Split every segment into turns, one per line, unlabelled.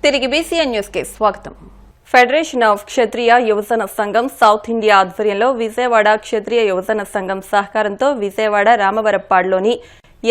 తిరిగి BCN news కి స్వాగతం. ఫెడరేషన్ ఆఫ్ క్షత్రియ యువజన సంఘం సౌత్ ఇండియా ఆధ్వర్యంలో విజయవాడ క్షత్రియ యువజన సంఘం సహకారంతో విజయవాడ రామవరప్పాడులోని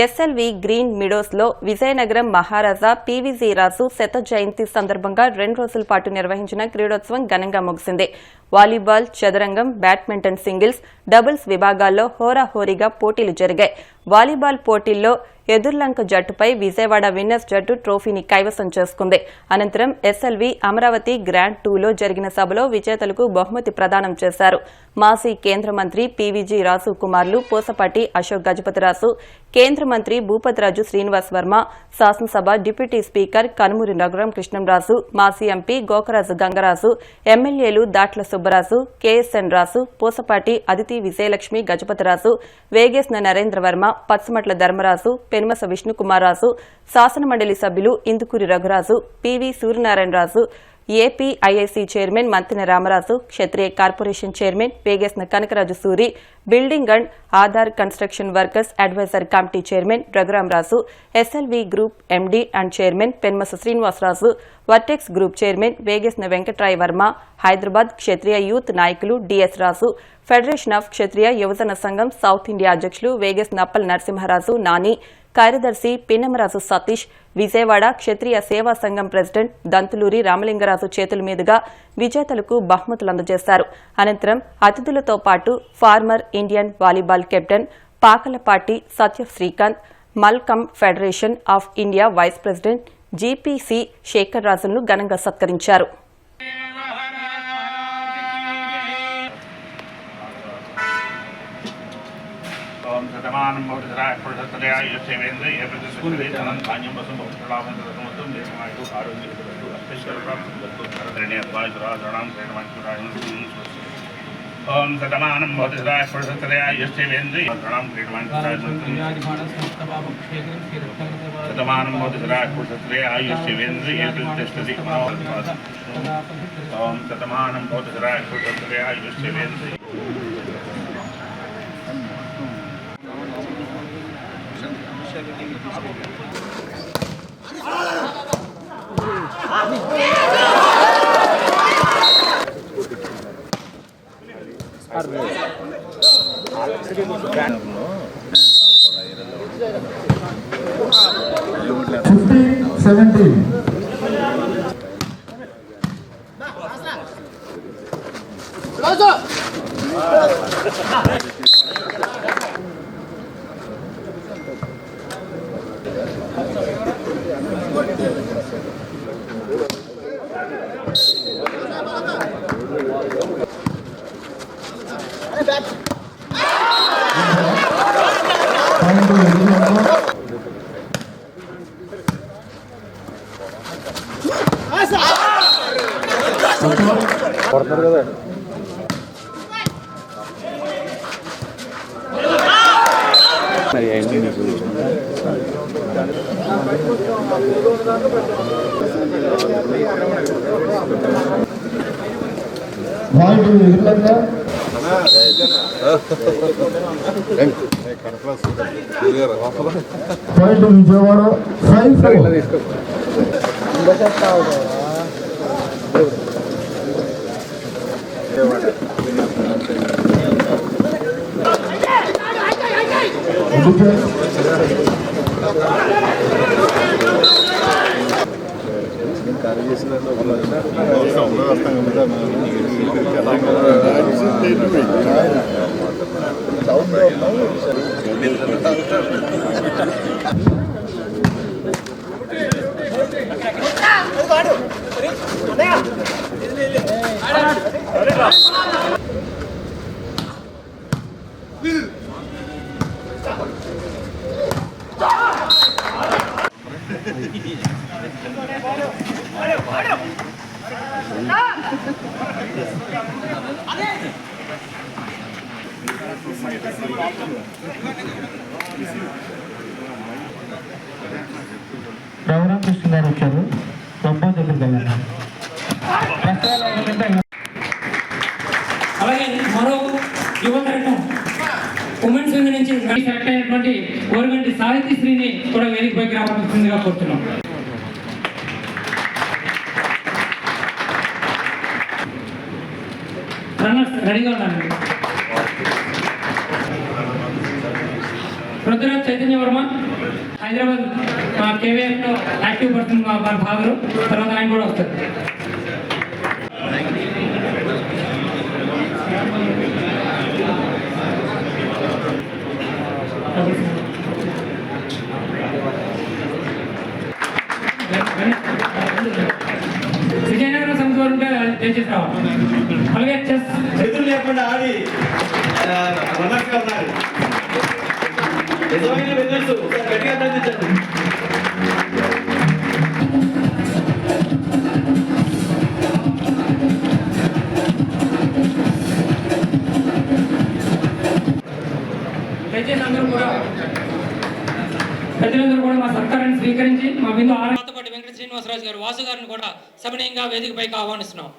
ఎస్ఎల్వి గ్రీన్ మిడోస్ లో విజయనగరం మహారాజా పీవీజీ రాజు శత జయంతి సందర్భంగా 2 రోజుల పాటు నిర్వహించిన క్రీడోత్సవం ఘనంగా ముగిసింది. వాలీబాల్, చదరంగం, బ్యాడ్మింటన్ సింగిల్స్, డబుల్స్ విభాగాల్లో హోరాహోరీగా పోటీలు జరిగాయి. వాలీబాల్ పోటీల్లో ఎదుర్లంక జట్టుపై విజయవాడ విన్నర్స్ జట్టు ట్రోఫీని కైవసం చేసుకుంది. అనంతరం ఎస్ఎల్వి అమరావతి గ్రాండ్ 2లో జరిగిన సభలో విజేతలకు బహుమతి ప్రదానం చేశారు. మాజీ కేంద్ర మంత్రి పీవీజీ రాజు కుమారులు పూసపాటి అశోక్ గజపతిరాజు, కేంద్ర మంత్రి భూపతిరాజు శ్రీనివాస్ వర్మ, శాసనసభ డిప్యూటీ స్పీకర్ కనుమూరి రఘురాం కృష్ణంరాజు, మాజీ ఎంపీ గోకరాజు గంగరాజు, ఎమ్మెల్యేలు దాట్ల సుబ్బరాజు, కేఎస్ఎన్ రాజు, పూసపాటి అదితి విజయలక్ష్మి గజపతిరాజు, వేగేశ్న నరేంద్రవర్మ, పచ్చమట్ల ధర్మరాజు, పెనుమస విష్ణుకుమార్రాజు, శాసనమండలి సభ్యులు Indukuri Raghuraju, PV Suryanarayanaraju, APIIC chairman Mantina Ramaraju, Kshatriya corporation chairman Vegesna Kanakaraju Suri, building and other construction workers advisor committee chairman Raghuramaraju, SLV group MD and chairman Penmasa Srinivasaraju, vertex group chairman Vegesna Venkatraya Varma, Hyderabad Kshatriya youth నాయకులు డిఎస్ రాజు, ఫెడరేషన్ ఆఫ్ క్షత్రియ యువజన సంఘం సౌత్ ఇండియా అధ్యక్షులు వేగేశ్న అప్పల్ నరసింహరాజు నాని, కార్యదర్శి పిన్నమరాజు సతీష్, విజయవాడ క్షత్రియ సేవా సంఘం ప్రెసిడెంట్ దంతులూరి రామలింగరాజు చేతుల మీదుగా విజేతలకు బహుమతులు అందజేశారు. అనంతరం అతిథులతో పాటు former Indian volleyball captain Pakalapati Satya Srikanth, మల్కమ్ federation of India vice president GPC Sekhar రాజులను ఘనంగా సత్కరించారు.
శతమానం భవతిరాయ పురుషస్తదయా యశేవేంద్ర ఏ ప్రతిష్ఠితే ధనం ధాన్యం వసం భవతిలాభం తదమతం దేశమాయు ఆరోగ్యవస్తు అస్పష్టప్రాప్తవస్తు కరణే అద్వాయురాజరణం క్రీడమంచురాయం ఓం శతమానం భవతిరాయ పురుషస్తదయా యశేవేంద్ర ప్రణాం క్రీడమంచురాయం శతమానం భవతిరాయ పురుషస్తదయా యశేవేంద్ర ఏ ప్రతిష్ఠితే ఓం శతమానం భవతిరాయ పురుషస్తదయా యశేవేంద్ర
కొడతారు కదా మరి అయింది మీకు
విజయవాడ రఘురాం కృష్ణ గారు వచ్చారు.
అలాగే మరో యువతరం ఉమెన్స్ వింగ్ నుంచి సెలెక్ట్ అయినటువంటి ఓరుగంటి సాహితీ శ్రీని కూడా వేదికపైకి రావాల్సిందిగా కోరుతున్నాం. రన్నర్స్ రెడీగా ఉండండి. పృథ్వీరాజ్ చైతన్య వర్మ హైదరాబాద్ కేవీఎఫ్ లో యాక్టివ్ పర్సన్ భాగరు, తర్వాత ఆయన కూడా వస్తారు. విజయనగరం సంస్థ వారు ఉంటే దయచేసి రావాలి. అలాగే చెస్
చేతులు లేకుండా ఆడి రన్నర్స్గా ఉన్నారు. నిజమైన విన్నర్స్ గట్టిగా అందించండి.
దయచేసి అందరూ కూడా ప్రజలందరూ కూడా మా సత్కారాన్ని స్వీకరించి మా బిందు ఆనందపాటి వెంకట శ్రీనివాసరాజు గారు వాసు గారిని కూడా సవినయంగా వేదికపైకి ఆహ్వానిస్తున్నాం.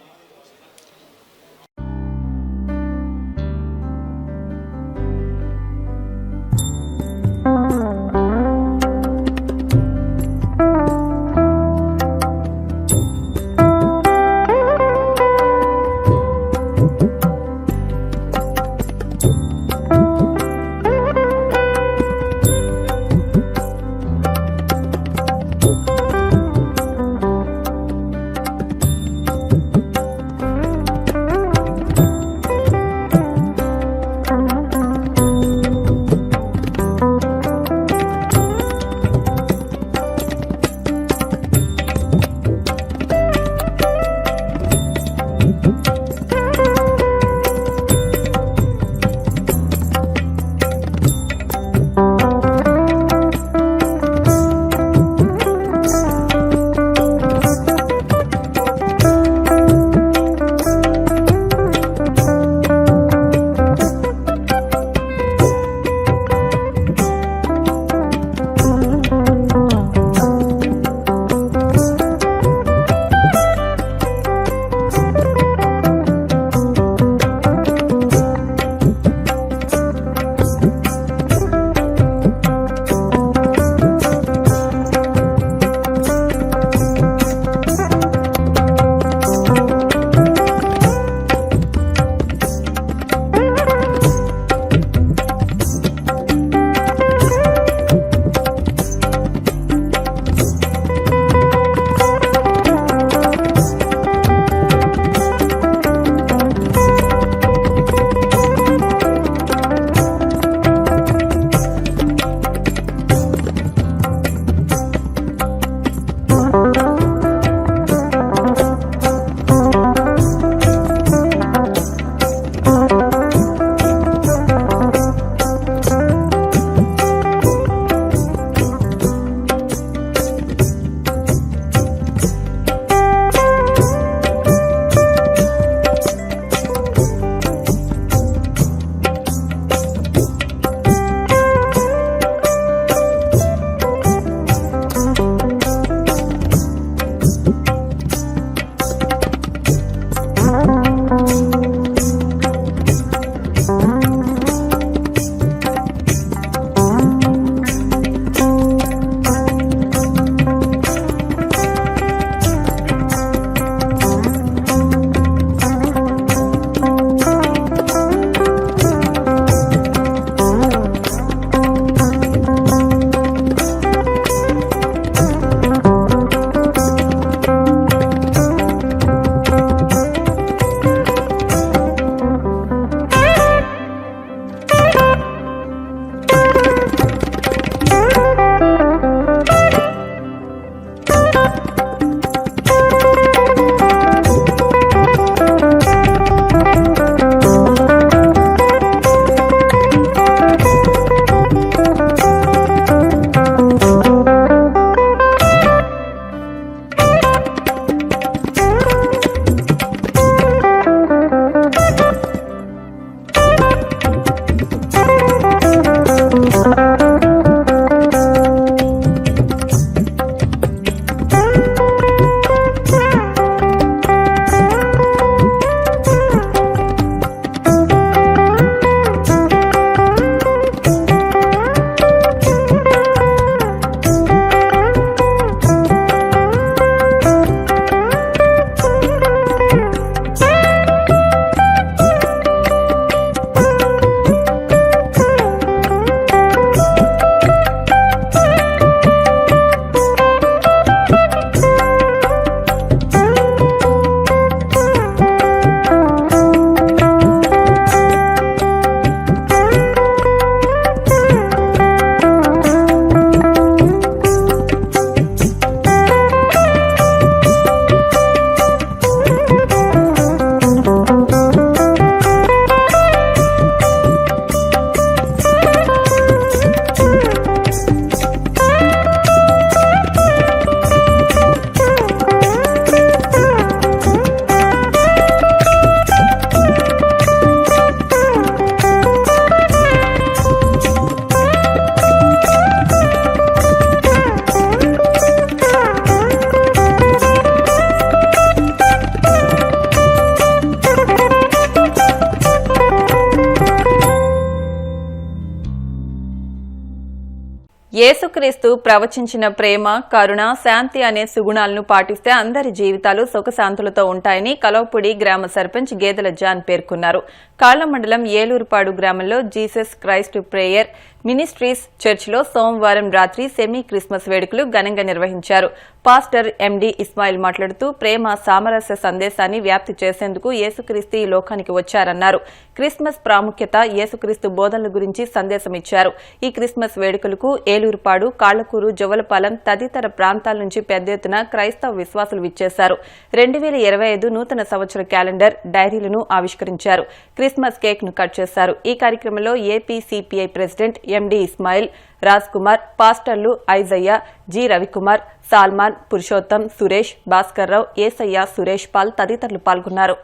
యేసుక్రీస్తు ప్రవచించిన ప్రేమ, కరుణ, శాంతి అనే సుగుణాలను పాటిస్తే అందరి జీవితాలు సుఖశాంతులతో ఉంటాయని కలవపూడి గ్రామ సర్పంచ్ గేదెల జాన్ పేర్కొన్నారు. కాళ్ల మండలం ఏలూరుపాడు గ్రామంలో జీసస్ క్రైస్ట్ ప్రేయర్ మినిస్ట్రీస్ చర్చిలో సోమవారం రాత్రి సెమీ క్రిస్మస్ వేడుకలు ఘనంగా నిర్వహించారు. పాస్టర్ ఎండి ఇస్మాయిల్ మాట్లాడుతూ ప్రేమ, సామరస్య సందేశాన్ని వ్యాప్తి చేసేందుకు యేసుక్రీస్తు ఈ లోకానికి వచ్చారన్నారు. క్రిస్మస్ ప్రాముఖ్యత, యేసుక్రీస్తు బోధనల గురించి సందేశమిచ్చారు. ఈ క్రిస్మస్ వేడుకలకు ఏలూరుపాడు, కాళ్లకూరు, జువ్వలపాలెం తదితర ప్రాంతాల నుంచి పెద్ద ఎత్తున క్రైస్తవ విశ్వాసులు విచ్చేశారు. 2025 నూతన సంవత్సర క్యాలెండర్, డైరీలను ఆవిష్కరించారు. క్రిస్మస్ కేక్ ను కట్ చేశారు. ఈ కార్యక్రమంలో ఏపీ సిపిఐ ప్రెసిడెంట్ ఎండి ఇస్మాయిల్, రాజ్ కుమార్, పాస్టర్లు ఐజయ్య, జి రవికుమార్, సాల్మాన్, పురుషోత్తం, సురేష్, భాస్కర్ రావు, ఏసయ్య, సురేష్ పాల్ తదితరులు పాల్గొన్నారు.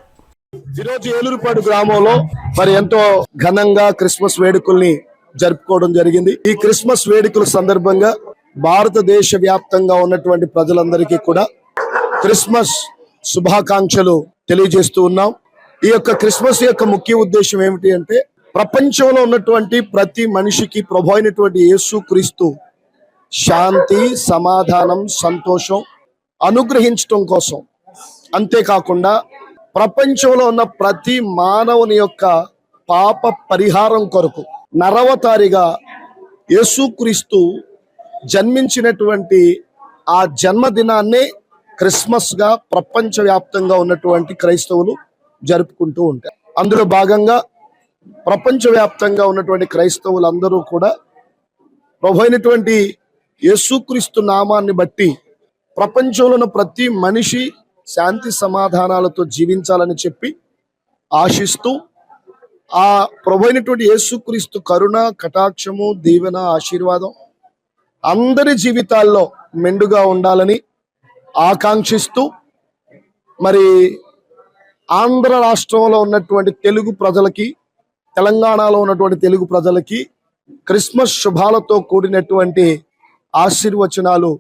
ఈరోజు ఏలూరుపాడు గ్రామంలో మరి ఎంతో ఘనంగా క్రిస్మస్ వేడుకల్ని జరుపుకోవడం జరిగింది. ఈ క్రిస్మస్ వేడుకల సందర్భంగా భారతదేశ వ్యాప్తంగా ఉన్నటువంటి ప్రజలందరికీ కూడా క్రిస్మస్ శుభాకాంక్షలు తెలియజేస్తూ ఉన్నాం. ఈ యొక్క క్రిస్మస్ యొక్క ముఖ్య ఉద్దేశం ఏమిటి అంటే, ప్రపంచంలో ఉన్నటువంటి ప్రతి మనిషికి ప్రభు అయినటువంటి యేసుక్రీస్తు శాంతి, సమాధానం, సంతోషం అనుగ్రహించటం కోసం, అంతేకాకుండా ప్రపంచంలో ఉన్న ప్రతి మానవుని యొక్క పాప పరిహారం కొరకు నరవతారిగా యేసుక్రీస్తు జన్మించినటువంటి ఆ జన్మదినాన్నే క్రిస్మస్ గా ప్రపంచవ్యాప్తంగా ఉన్నటువంటి క్రైస్తవులు జరుపుకుంటూ ఉంటారు. అందులో భాగంగా ప్రపంచవ్యాప్తంగా ఉన్నటువంటి క్రైస్తవులందరూ కూడా ప్రభు అయినటువంటి యేసుక్రీస్తు నామాన్ని బట్టి ప్రపంచంలో ఉన్న ప్రతి మనిషి శాంతి సమాధానాలతో జీవించాలని చెప్పి ఆశిస్తూ, ఆ ప్రభు అయినటువంటి యేసుక్రీస్తు కరుణ, కటాక్షము, దీవెన, ఆశీర్వాదం అందరి జీవితాల్లో మెండుగా ఉండాలని ఆకాంక్షిస్తూ, మరి ఆంధ్ర రాష్ట్రంలో ఉన్నటువంటి తెలుగు ప్రజలకి, తెలంగాణలో ఉన్నటువంటి తెలుగు ప్రజలకి క్రిస్మస్ శుభాలతో కూడినటువంటి ఆశీర్వచనాలు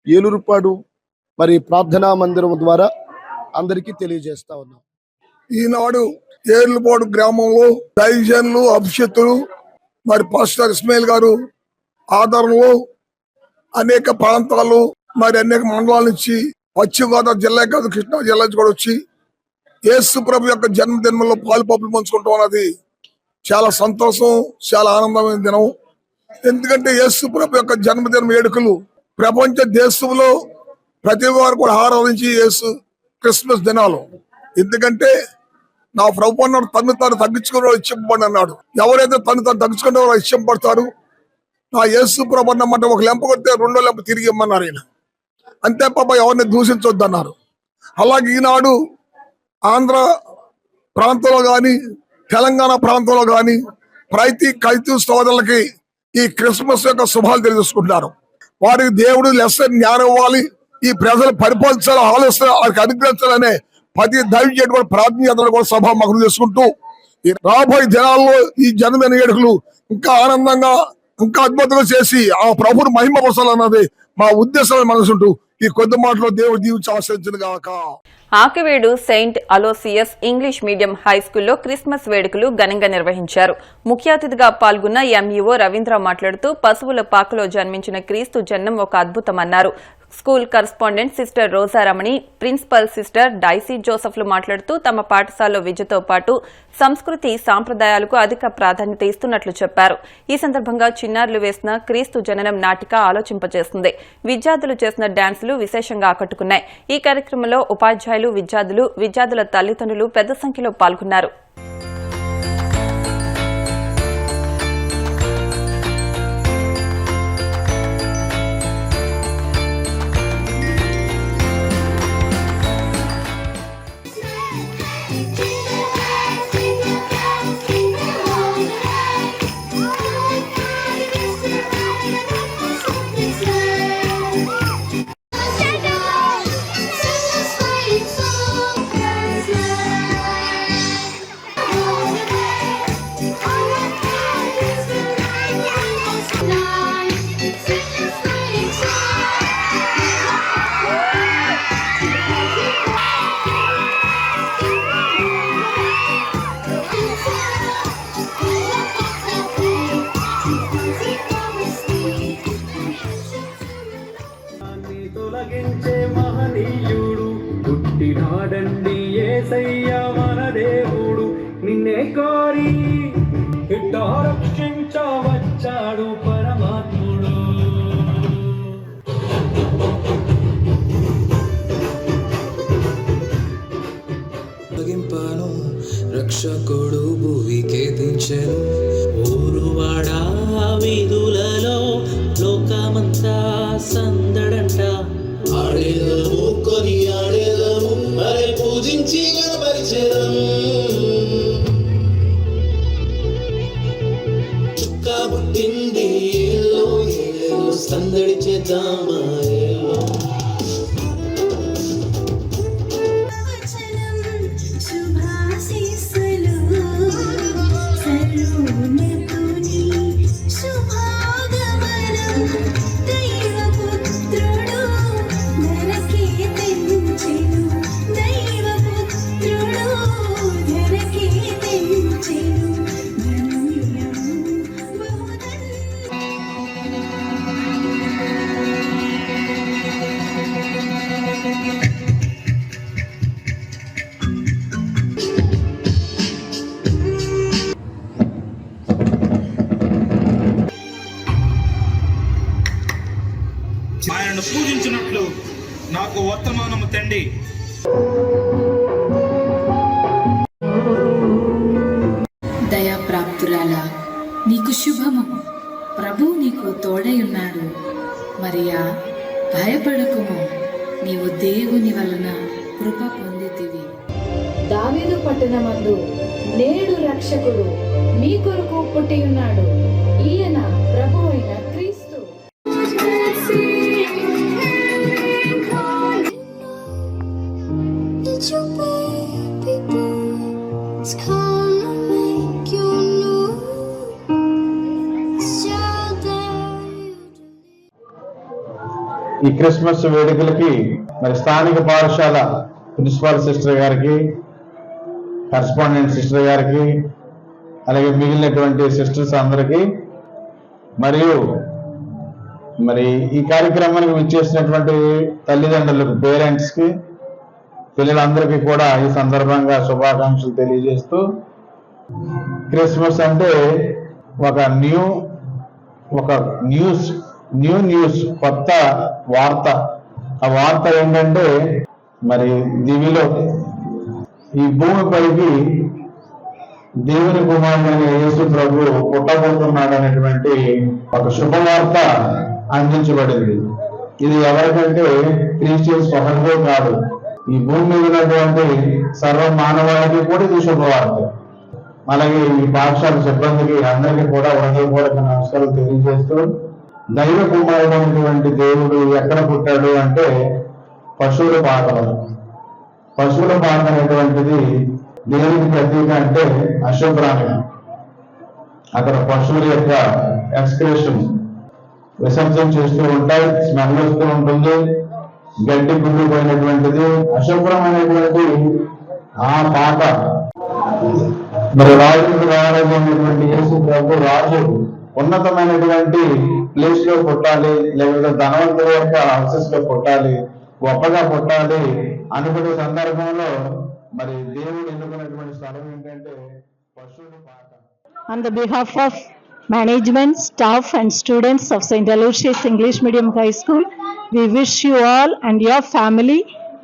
ఏలూరుపాడు మరి ప్రార్థనా మందిరం ద్వారా అందరికీ తెలియజేస్తా ఉన్నాం.
ఈనాడు ఏర్లుపాడు గ్రామంలో దైవజనులు, అభిషేకులు మరి పాస్టర్ ఇస్మాయిల్ గారు ఆదరణలో అనేక ప్రాంతాలు మరి అనేక మండలాల నుంచి, పశ్చిమ గోదావరి జిల్లా కాదు, కృష్ణా జిల్లా నుంచి కూడా వచ్చి యేసు ప్రభు యొక్క జన్మదినంలో పాలు పప్పులు పంచుకుంటాం అన్నది చాలా సంతోషం, చాలా ఆనందమైన దినం. ఎందుకంటే యేసు ప్రభు యొక్క జన్మదిన వేడుకలు ప్రపంచ దేశంలో ప్రతి వారు కూడా ఆరాధించి యేసు క్రిస్మస్ దినాలు. ఎందుకంటే నా ప్రభు అన్నాడు, తను తాను తగ్గించుకునే ఇష్టపడి అన్నాడు. ఎవరైతే తను తాను తగ్గించుకునే వాళ్ళు ఇష్టపడతారు. నా యేసు ప్రభు అన్నమాట ఒక లెంప కొడితే రెండో లెంప తిరిగి ఇమ్మన్నారు ఆయన. అంతే పాప ఎవరిని దూషించొద్దు అన్నారు. అలాగే ఈనాడు ఆంధ్ర ప్రాంతంలో కానీ, తెలంగాణ ప్రాంతంలో కానీ ప్రతి క్రైస్తవ సోదరులకి ఈ క్రిస్మస్ యొక్క శుభాలు తెలియజేసుకుంటున్నారు. వారికి దేవుడు లెసన్ జ్ఞానం ఇవ్వాలి, ఈ ప్రజలు పరిపాలించాలి, ఆలోచన వారికి అనుగ్రహించాలనే ప్రతి దైవజనుడు కూడా ప్రార్థన కూడా సభ మగ్నం చేసుకుంటూ, ఈ రాబోయే దినాల్లో ఈ జన్మదిన వేడుకలు ఇంకా ఆనందంగా, ఇంకా అద్భుతంగా చేసి ఆ ప్రభుని మహిమపరచాలన్నది మా ఉద్దేశం మనసుంటూ ఈ కొద్ది మాటలో దేవుడు దీవించి ఆశ్రయించును గాక.
Akividu saint Aloysius English medium హైస్కూల్లో క్రిస్మస్ వేడుకలు ఘనంగా నిర్వహించారు. ముఖ్య అతిథిగా పాల్గొన్న ఎంఈఓ రవీంద్ర మాట్లాడుతూ పశువుల పాకలో జన్మించిన క్రీస్తు జన్మం ఒక అద్భుతమన్నారు. School correspondent sister Rojaramani, principal sister Daisy జోసెఫ్లు మాట్లాడుతూ తమ పాఠశాలలో విద్యతో పాటు సంస్కృతి, సాంప్రదాయాలకు అధిక ప్రాధాన్యత ఇస్తున్నట్లు చెప్పారు. ఈ సందర్భంగా చిన్నారులు వేసిన క్రీస్తు జననం నాటిక ఆలోచింపజేస్తుంది. విద్యార్థులు చేసిన డాన్సులు విశేషంగా ఆకట్టుకున్నాయి. ఈ కార్యక్రమంలో ఉపాధ్యాయులు, విద్యార్థుల తల్లిదండ్రులు పెద్ద సంఖ్యలో పాల్గొన్నారు.
పుట్టినాడండి యేసయ్య మన దేవుడు నిన్నే కోరి ఇట్టా రక్షించవచ్చాడు పరమాత్ముడు.
అప్పగింపాను రక్షకుడు భూమికే దించెను. ఊరువాడా వీధులలో లోకమంతా సందడంట. ఆడేదము కొని ఆడేదము మరి పూజించి గణపరిచెదము. చుక్క పుట్టింది ఏలో ఏలో సందడి చేద్దామా ఏలో.
ఆయనను పూజించినట్లు నాకు వర్తమానము తండి.
దయాప్రాప్తురాలా, నీకు శుభము, ప్రభు నీకు తోడై ఉన్నాడు. మరియా, భయపడకుము, నీవు దేవుని వలన కృప పొందితివి. దావీదు పట్టణమందు నేడు రక్షకుడు మీ కొరకు పుట్టి ఉన్నాడు. ఈయన ప్రభు అయిన క్రీస్తు.
ఈ క్రిస్మస్ వేడుకలకి మరి స్థానిక పాఠశాల ప్రిన్సిపాల్ సిస్టర్ గారికి, కరెస్పాండెంట్ సిస్టర్ గారికి, అలాగే మిగిలినటువంటి సిస్టర్స్ అందరికీ, మరియు మరి ఈ కార్యక్రమానికి విచ్చేసినటువంటి తల్లిదండ్రులకు, పేరెంట్స్కి, పిల్లలందరికీ కూడా ఈ సందర్భంగా శుభాకాంక్షలు తెలియజేస్తూ, క్రిస్మస్ అంటే ఒక న్యూస్ కొత్త వార్త. ఆ వార్త ఏంటంటే మరి దివిలో ఈ భూమిపైకి దేవుని కుమారుడైన యేసు ప్రభు పుట్టబోతున్నాడు అనేటువంటి ఒక శుభవార్త అందించబడింది. ఇది ఎవరికంటే క్రిస్టియన్స్ ఒకరికే కాదు, ఈ భూమి మీద ఉన్నటువంటి సర్వ మానవాళికి కూడా ఇది శుభవార్త. అలాగే ఈ పాఠశాల సిబ్బందికి అందరికీ కూడా హృదయపూర్వక నమస్కారాలు తెలియజేస్తూ, దైవ కుమారుడైనటువంటి దేవుడు ఎక్కడ పుట్టాడు అంటే పశువుల పాకలో. పశువుల పాక అనేటువంటిది దేవునికి ప్రతీక అంటే అశుభ్రాన్ని. అక్కడ పశువుల యొక్క ఎక్స్క్రేషన్ విసర్జన చేస్తూ ఉంటాయి, స్మెల్ వస్తూ ఉంటుంది, గడ్డి కుళ్ళిపోయినటువంటిది అశుభ్రమైనటువంటి ఆ పాక. మరి రాజులకు రావాలనేటువంటి యేసు ప్రభు రాజు ఉన్నతమైనటువంటి ప్లేస్ లో పుట్టాలి, లేకపోతే ధనవంతుల యొక్క హౌసెస్ లో పుట్టాలి, గొప్పగా పుట్టాలి అనుకునే సందర్భంలో మరి దేవుడు ఎన్నుకున్నటువంటి స్థలం ఏంటంటే పశువుల పాక.
On the behalf of management, staff and students of St. Aloysius English Medium High School, we wish you all and your family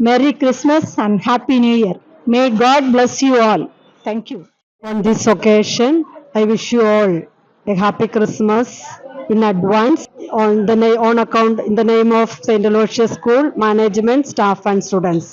Merry Christmas and Happy New Year. May God bless you all. Thank you. On this occasion, I wish you all a happy Christmas in advance on account in the name of St. Aloysius School, management, staff and students.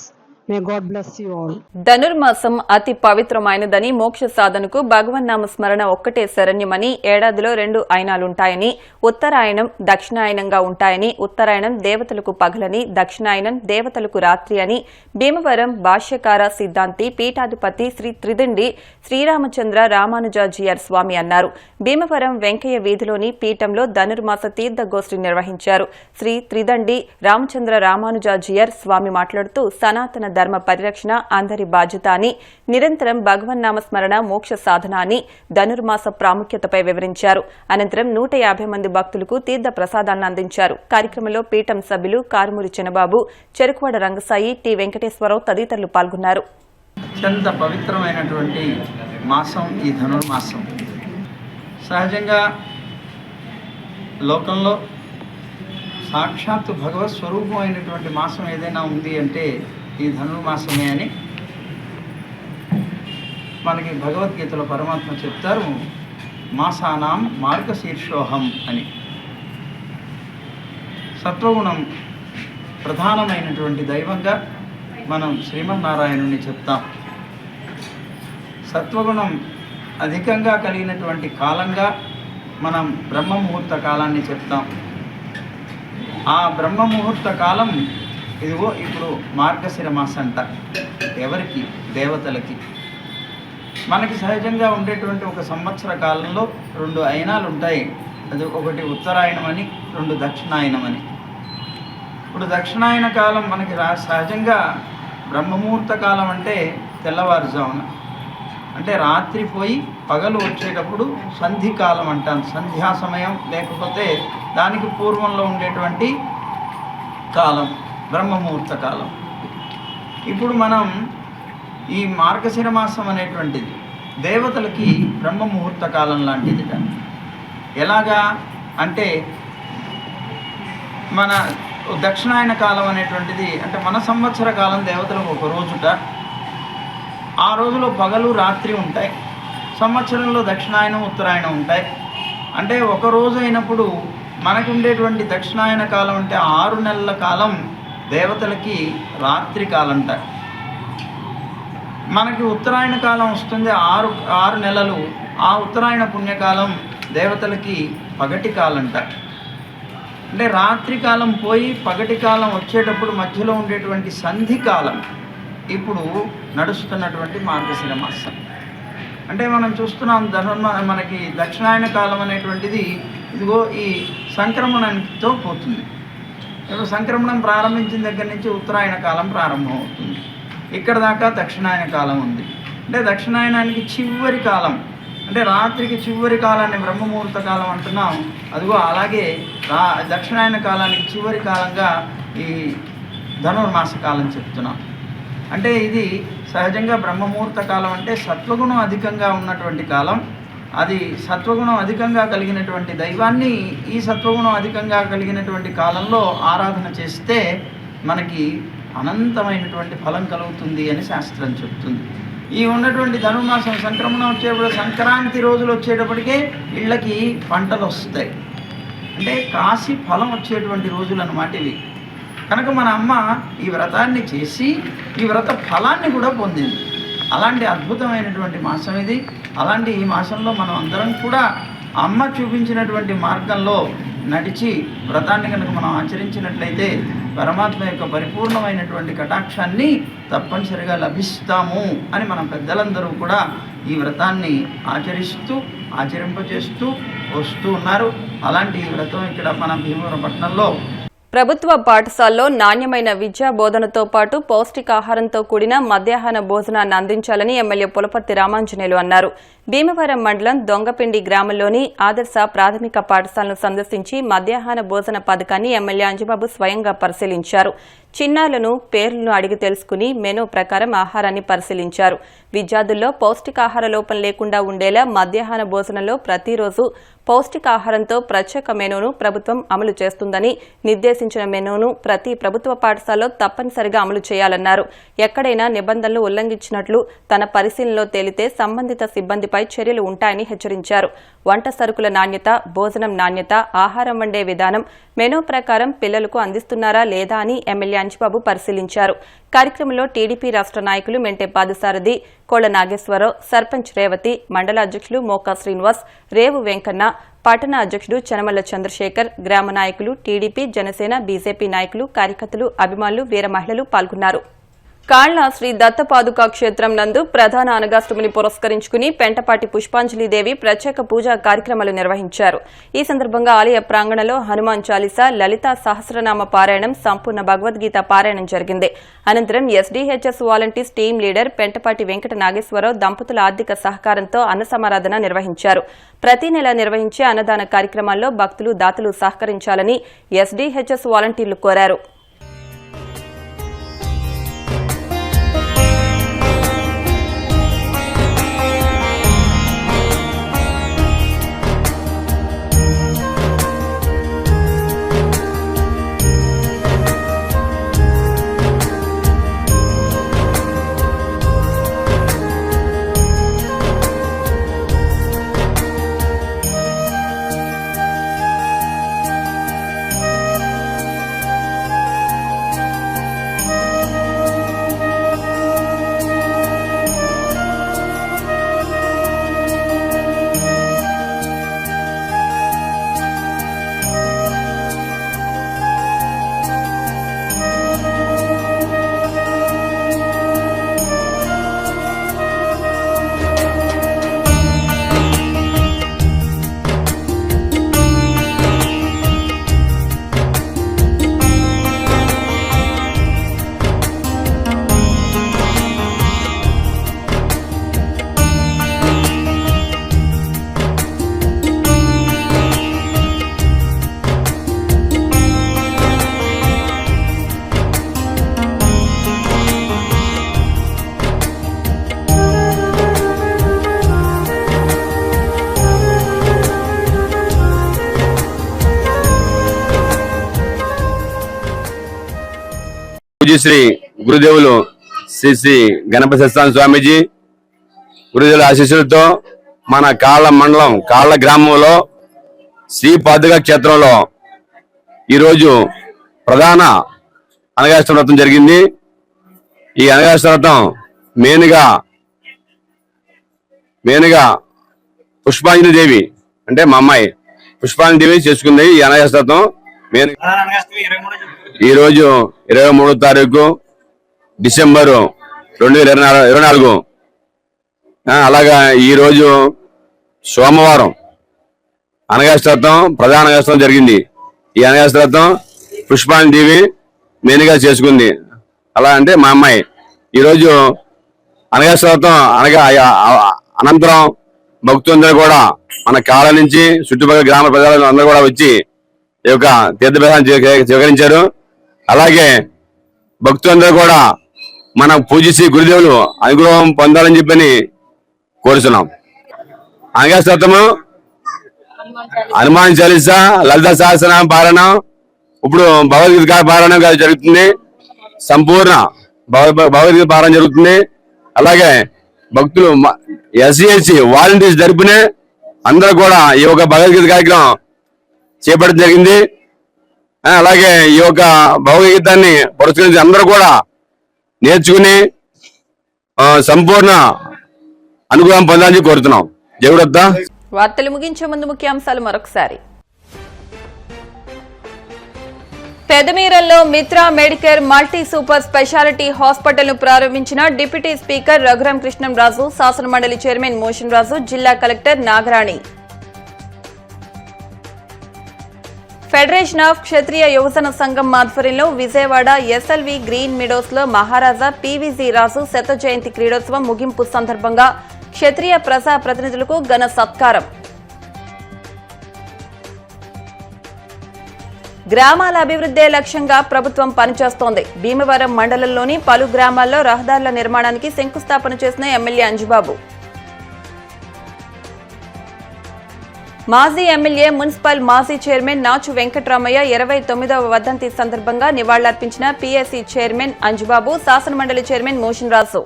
May God bless you all.
ధనుర్మాసం అతి పవిత్రమైనదని, మోక్ష సాధనకు భగవన్నామ స్మరణ ఒక్కటే శరణ్యమని, ఏడాదిలో 2 ఆయనాలుంటాయని, ఉత్తరాయణం దక్షిణాయనంగా ఉంటాయని, ఉత్తరాయణం దేవతలకు పగలని, దక్షిణాయనం దేవతలకు రాత్రి అని భీమవరం భాష్యకార సిద్ధాంతి పీఠాధిపతి శ్రీ త్రిదండి శ్రీరామచంద్ర రామానుజాచార్య స్వామి అన్నారు. భీమవరం వెంకయ్య వీధిలోని పీఠంలో ధనుర్మాస తీర్థగోష్ఠి నిర్వహించారు. శ్రీ త్రిదండి రామచంద్ర రామానుజాచార్య స్వామి మాట్లాడుతూ, సనాతన ధర్మ పరిరక్షణ అందరి బాధ్యత అని, నిరంతరం భగవన్నామ స్మరణ మోక్ష సాధన అని ధనుర్మాస ప్రాముఖ్యతపై వివరించారు. అనంతరం 150 మంది భక్తులకు తీర్థ ప్రసాదాలను అందించారు. కార్యక్రమంలో పీఠం సభ్యులు కారుమూరి చిన్నబాబు, చెరుకువాడ రంగసాయి, టి వెంకటేశ్వరరావు తదితరులు పాల్గొన్నారు.
అత్యంత పవిత్రమైనటువంటి మాసం ఈ ధనుర్మాసం. సహజంగా లోకంలో సాక్షాత్తు భగవత్ స్వరూపమైనటువంటి మాసం ఏదైనా ఉంది అంటే ఈ ధనుర్మాసమే అని మనకి భగవద్గీతలో పరమాత్మ చెప్తారు. మాసానాం మార్గశీర్షోహం అని. సత్వగుణం ప్రధానమైనటువంటి దైవంగా మనం శ్రీమన్నారాయణుని చెప్తాం. సత్వగుణం అధికంగా కలిగినటువంటి కాలంగా మనం బ్రహ్మముహూర్త కాలాన్ని చెప్తాం. ఆ బ్రహ్మముహూర్త కాలం ఇదిగో ఇప్పుడు మార్గశిర మాసంట. ఎవరికి? దేవతలకి. మనకి సహజంగా ఉండేటువంటి ఒక సంవత్సర కాలంలో 2 అయనాలు ఉంటాయి. అది ఒకటి ఉత్తరాయణం అని, 2 దక్షిణాయనం అని. ఇప్పుడు దక్షిణాయన కాలం మనకి సహజంగా బ్రహ్మముహూర్త కాలం అంటే తెల్లవారుజామున, అంటే రాత్రి పోయి పగలు వచ్చేటప్పుడు సంధికాలం అంటాం. సంధ్యా సమయం లేకపోతే దానికి పూర్వంలో ఉండేటువంటి కాలం బ్రహ్మముహూర్త కాలం. ఇప్పుడు మనం ఈ మార్గశిర మాసం అనేటువంటిది దేవతలకి బ్రహ్మముహూర్త కాలం లాంటిదిట. ఎలాగా అంటే మన దక్షిణాయన కాలం అనేటువంటిది అంటే మన సంవత్సర కాలం దేవతలకు ఒక రోజుట. ఆ రోజులో పగలు రాత్రి ఉంటాయి. సంవత్సరంలో దక్షిణాయనం ఉత్తరాయణం ఉంటాయి. అంటే ఒక రోజు అయినప్పుడు మనకు ఉండేటువంటి దక్షిణాయన కాలం అంటే 6 నెలల కాలం దేవతలకి రాత్రి కాలంట. మనకి ఉత్తరాయణ కాలం వస్తుంది 6 నెలలు. ఆ ఉత్తరాయణ పుణ్యకాలం దేవతలకి పగటి కాలంట. అంటే రాత్రి కాలం పోయి పగటి కాలం వచ్చేటప్పుడు మధ్యలో ఉండేటువంటి సంధి కాలం ఇప్పుడు నడుస్తున్నటువంటి మార్గశిర మాసం. అంటే మనం చూస్తున్నాం మనకి దక్షిణాయన కాలం అనేటువంటిది ఇదిగో ఈ సంక్రమణంతో పోతుంది. ఇప్పుడు సంక్రమణం ప్రారంభించిన దగ్గర నుంచి ఉత్తరాయణ కాలం ప్రారంభం అవుతుంది. ఇక్కడ దాకా దక్షిణాయన కాలం ఉంది. అంటే దక్షిణాయనానికి చివరి కాలం, అంటే రాత్రికి చివరి కాలాన్ని బ్రహ్మముహూర్త కాలం అంటున్నాం. అదిగో అలాగే దక్షిణాయన కాలానికి చివరి కాలంగా ఈ ధనుర్మాస కాలం చెప్తున్నాం. అంటే ఇది సహజంగా బ్రహ్మముహూర్త కాలం అంటే సత్వగుణం అధికంగా ఉన్నటువంటి కాలం. అది సత్వగుణం అధికంగా కలిగినటువంటి దైవాన్ని ఈ సత్వగుణం అధికంగా కలిగినటువంటి కాలంలో ఆరాధన చేస్తే మనకి అనంతమైనటువంటి ఫలం కలుగుతుంది అని శాస్త్రం చెప్తుంది. ఈ ఉన్నటువంటి ధనుర్మాసం సంక్రమణం వచ్చేటప్పుడు సంక్రాంతి రోజులు వచ్చేటప్పటికే ఇళ్ళకి పంటలు వస్తాయి. అంటే కాసి ఫలం వచ్చేటువంటి రోజులు అన్నమాట ఇవి. కనుక మన అమ్మ ఈ వ్రతాన్ని చేసి ఈ వ్రత ఫలాన్ని కూడా పొందింది. అలాంటి అద్భుతమైనటువంటి మాసం ఇది. అలాంటి ఈ మాసంలో మనం అందరం కూడా అమ్మ చూపించినటువంటి మార్గంలో నడిచి వ్రతాన్ని కనుక మనం ఆచరించినట్లయితే పరమాత్మ యొక్క పరిపూర్ణమైనటువంటి కటాక్షాన్ని తప్పనిసరిగా లభిస్తాము అని మన పెద్దలందరూ కూడా ఈ వ్రతాన్ని ఆచరింపచేస్తూ వస్తూ ఉన్నారు. అలాంటి ఈ వ్రతం ఇక్కడ మన భీమవరం పట్టణంలో
ప్రభుత్వ పాఠశాలలో నాణ్యమైన విద్యా బోధనతో పాటు పౌష్టికాహారంతో కూడిన మధ్యాహ్న భోజనాన్ని అందించాలని ఎమ్మెల్యే పులపర్తి రామాంజనేయులు అన్నారు. భీమవరం మండలం దొంగపిండి గ్రామంలోని ఆదర్శ ప్రాథమిక పాఠశాలను సందర్శించి మధ్యాహ్న భోజన పథకాన్ని ఎమ్మెల్యే అంజబాబు స్వయంగా పరిశీలించారు. చిన్నారులను పేర్లను అడిగి తెలుసుకుని మెనూ ప్రకారం ఆహారాన్ని పరిశీలించారు. విద్యార్థుల్లో పౌష్టికాహార లోపం లేకుండా ఉండేలా మధ్యాహ్న భోజనంలో ప్రతిరోజు పౌష్టికాహారంతో ప్రత్యేక మెనూను ప్రభుత్వం అమలు చేస్తుందని, నిర్దేశించిన మెనూను ప్రతి ప్రభుత్వ పాఠశాలలో తప్పనిసరిగా అమలు చేయాలన్నారు. ఎక్కడైనా నిబంధనలు ఉల్లంఘించినట్లు తన పరిశీలనలో తేలితే సంబంధిత సిబ్బందిపై చర్యలు ఉంటాయని హెచ్చరించారు. వంట సరుకుల నాణ్యత, భోజనం నాణ్యత, ఆహారం వండే విధానం మెనూ ప్రకారం పిల్లలకు అందిస్తున్నారా లేదా అని ఎమ్మెల్యే అంజబాబు పరిశీలించారు. కార్యక్రమంలో టీడీపీ రాష్ట్ర నాయకులు మెంటే పాదసారథి, కోళ్ల నాగేశ్వరరావు, సర్పంచ్ రేవతి, మండల అధ్యక్షులు మోకా శ్రీనివాస్, రేవు వెంకన్న, పట్టణ అధ్యక్షుడు చనమల్ల చంద్రశేఖర్, గ్రామ నాయకులు, టీడీపీ, జనసేన, బీజేపీ నాయకులు, కార్యకర్తలు, అభిమానులు, వీర మహిళలు పాల్గొన్నారు. కాళ్ల శ్రీ దత్తపాదుకా క్షేత్రం నందు ప్రధాన అనగాష్టమిని పురస్కరించుకుని పెంటపాటి పుష్పాంజలిదేవి ప్రత్యేక పూజా కార్యక్రమాలు నిర్వహించారు. ఈ సందర్భంగా ఆలయ ప్రాంగణంలో హనుమాన్ చాలీసా, లలితా సహస్రనామ పారాయణం, సంపూర్ణ భగవద్గీత పారాయణం జరిగింది. అనంతరం SDHS volunteers team leader Pentapati Venkata Nageswararao దంపతుల ఆర్థిక సహకారంతో అన్న సమారాధన నిర్వహించారు. ప్రతి నెల నిర్వహించే అన్నదాన కార్యక్రమాల్లో భక్తులు, దాతలు సహకరించాలని ఎస్డీహెచ్ఎస్ వాలంటీర్లు కోరారు.
పూజ్యశ్రీ గురుదేవులు శ్రీ శ్రీ గణపతి సత్యనారాయణ స్వామీజీ గురుదేవుల ఆశీస్సులతో మన కాళ్ళ మండలం కాళ్ళ గ్రామంలో శ్రీ పాదుకా క్షేత్రంలో ఈరోజు ప్రధాన అనగాష్టమి వ్రతం జరిగింది. ఈ అనగాష్టమి వ్రతం మెయిన్గా పుష్పాంజలి దేవి అంటే మా అమ్మాయి పుష్పాంజలి దేవి చేసుకుంది. ఈ అనగాష్టమి వ్రతం ఈ రోజు 23వ తారీఖు డిసెంబరు 2024. అలాగా ఈ రోజు సోమవారం అనగాష్టమి ప్రధాన అనగాష్టమి జరిగింది. ఈ అనగాష్టమి పుష్పాంజలి దేవి మెయిన్గా చేసుకుంది. అలా అంటే మా అమ్మాయి ఈరోజు అనగాష్టమి అనగా అనంతరం భక్తులందరూ కూడా మన కాళ్ళ నుంచి చుట్టుపక్కల గ్రామ ప్రజలు అందరూ కూడా వచ్చి ఈ యొక్క తీర్థప్రసాదం స్వీకరించారు. అలాగే భక్తులందరూ కూడా మన పూజ్యశ్రీ గురుదేవులు అనుగ్రహం పొందాలని చెప్పని కోరుతున్నాం. అనగాష్టమి హనుమాన్ చాలీసా, లలితా సహస్రనామ పారాయణం, ఇప్పుడు భగవద్గీత పారాయణం జరుగుతుంది. సంపూర్ణ భగవద్గీత పారాయణం జరుగుతుంది. అలాగే భక్తులు ఎస్సీఎస్సీ వాలంటీర్స్ తరపునే అందరూ కూడా ఈ యొక్క భగవద్గీత కార్యక్రమం చేపట్టడం జరిగింది. అలాగే ఈ యొక్క భగవద్గీతాన్ని పురస్కరించి అందరూ కూడా నేర్చుకుని సంపూర్ణ అనుగ్రహం పొందాలని కోరుతున్నాం. జయగుడత్తా.
వార్తలు ముగించే ముందు ముఖ్యాంశాలు మరొకసారి. పెదమీరంలో Mitra medicare multi super speciality hospital ను ప్రారంభించిన డిప్యూటీ స్పీకర్ రఘురాం కృష్ణంరాజు, శాసనమండలి చైర్మన్ మోషన్ రాజు, జిల్లా కలెక్టర్ నాగరాణి. ఫెడరేషన్ ఆఫ్ క్షత్రియ యువజన సంఘం ఆధ్వర్యంలో విజయవాడ ఎస్ఎల్వి గ్రీన్ మీడోస్ లో మహారాజా పివిజి రాజు శత జయంతి క్రీడోత్సవం ముగింపు సందర్భంగా క్షత్రియ ప్రజా ప్రతినిధులకు ఘన సత్కారం. గ్రామాల అభివృద్ధే లక్ష్యంగా ప్రభుత్వం పనిచేస్తోంది. భీమవరం మండలంలోని పలు గ్రామాల్లో రహదారుల నిర్మాణానికి శంకుస్థాపన చేసిన ఎమ్మెల్యే అంజుబాబు. మాజీ ఎమ్మెల్యే, మున్సిపల్ మాజీ చైర్మన్ నాచు వెంకటరామయ్య 29వ వర్ధంతి సందర్భంగా నివాళులర్పించిన పీఎస్సీ చైర్మన్ అంజుబాబు, శాసనమండలి చైర్మన్ మోషన్ రాజు.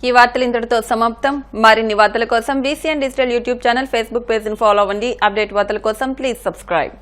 ఈ వార్తలు ఇంతటితో సమాప్తం. మరిన్ని వార్తల కోసం VCN digital YouTube channel, Facebook page ను ఫాలో అవ్వండి. అప్డేట్ వార్తల కోసం ప్లీజ్ సబ్స్క్రైబ్.